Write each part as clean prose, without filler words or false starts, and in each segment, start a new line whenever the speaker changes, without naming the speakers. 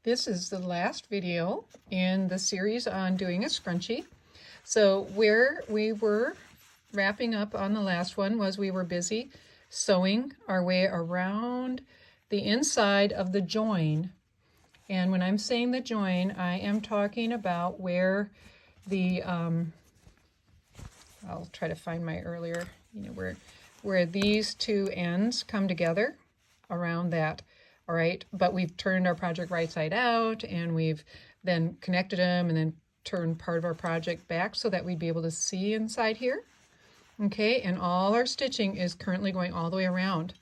This is the last video in the series on doing a scrunchie. So where we were wrapping up on the last one was we were busy sewing our way around the inside of the join. And when I'm saying the join, I am talking about where the, I'll try to find my earlier, where these two ends come together around that. All right, but we've turned our project right side out and we've then connected them and then turned part of our project back so that we'd be able to see inside here. Okay, and all our stitching is currently going all the way around.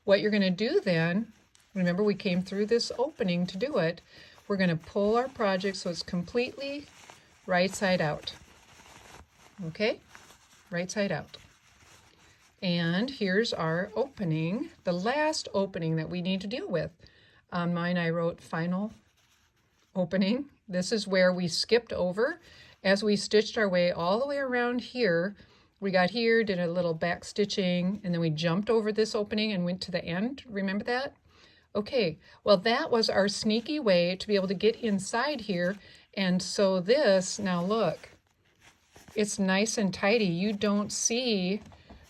What you're going to do then, remember we came through this opening to do it, we're going to pull our project so it's completely right side out. Okay, right side out. And here's our opening, the last opening that we need to deal with. On mine I wrote final opening. This is where we skipped over as we stitched our way all the way around here. We got here, did a little back stitching, and then we jumped over this opening and went to the end. Remember that? Okay, well that was our sneaky way to be able to get inside here and sew this. Now look, it's nice and tidy. You don't see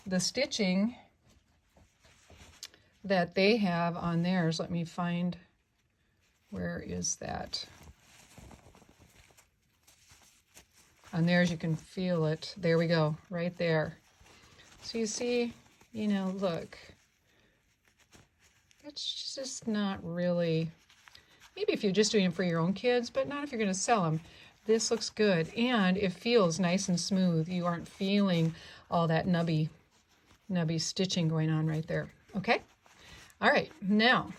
the stitching that they have on theirs. Let me find, where is that? On theirs you can feel it. There we go, right there. So you see, look, it's just not really, maybe if you're just doing it for your own kids, but not if you're going to sell them. This looks good and it feels nice and smooth. You aren't feeling all that nubby stitching going on right there. Okay, all right, now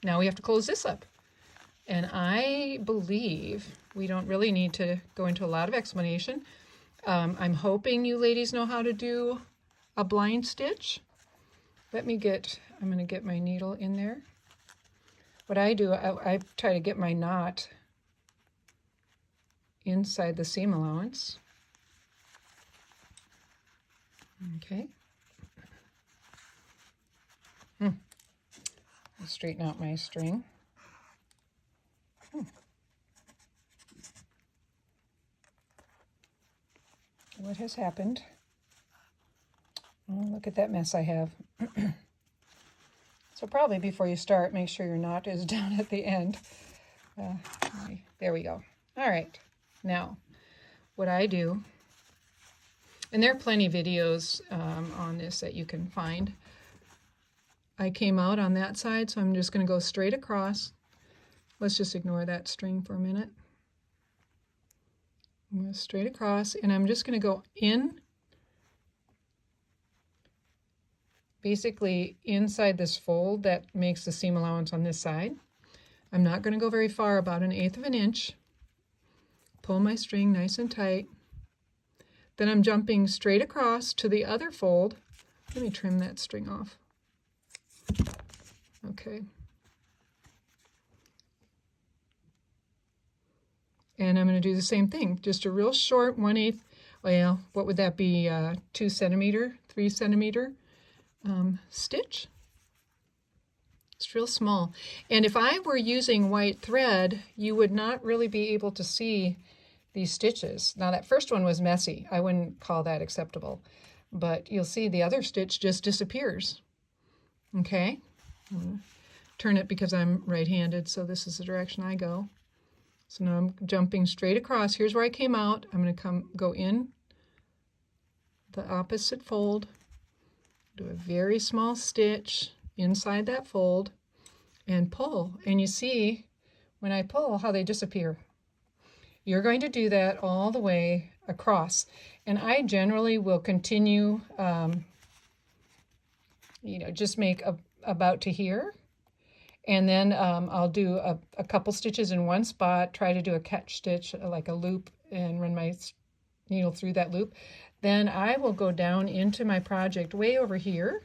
we have to close this up, and I believe we don't really need to go into a lot of explanation. I'm hoping you ladies know how to do a blind stitch. I'm going to get my needle in there. What I do, I try to get my knot inside the seam allowance. Okay. I'll straighten out my string. What has happened? Oh, look at that mess I have. So probably before you start, make sure your knot is down at the end. There we go. All right. Now, what I do, and there are plenty of videos on this that you can find. I came out on that side, so I'm just going to go straight across. Let's just ignore that string for a minute. I'm going to straight across, and I'm just going to go in, basically inside this fold that makes the seam allowance on this side. I'm not going to go very far, about 1/8 of an inch. Pull my string nice and tight. Then I'm jumping straight across to the other fold. Let me trim that string off. Okay. And I'm going to do the same thing, just a real short 1/8, well, what would that be, 2 centimeter, 3 centimeter stitch. It's real small. And if I were using white thread, you would not really be able to see these stitches. Now that first one was messy. I wouldn't call that acceptable. But you'll see the other stitch just disappears. Okay? I'm going to turn it because I'm right-handed, so this is the direction I go. So now I'm jumping straight across. Here's where I came out. I'm going to go in the opposite fold, do a very small stitch inside that fold, and pull. And you see, when I pull, how they disappear. You're going to do that all the way across. And I generally will continue, just make about to here. And then I'll do a couple stitches in one spot, try to do a catch stitch, like a loop, and run my needle through that loop. Then I will go down into my project way over here,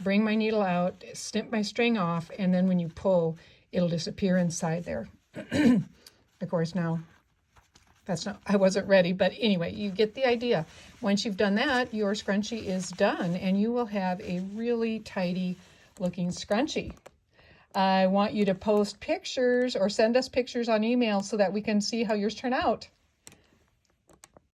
bring my needle out, snip my string off, and then when you pull, it'll disappear inside there. Of course, now, I wasn't ready, but anyway, you get the idea. Once you've done that, your scrunchie is done, and you will have a really tidy looking scrunchie. I want you to post pictures or send us pictures on email so that we can see how yours turn out.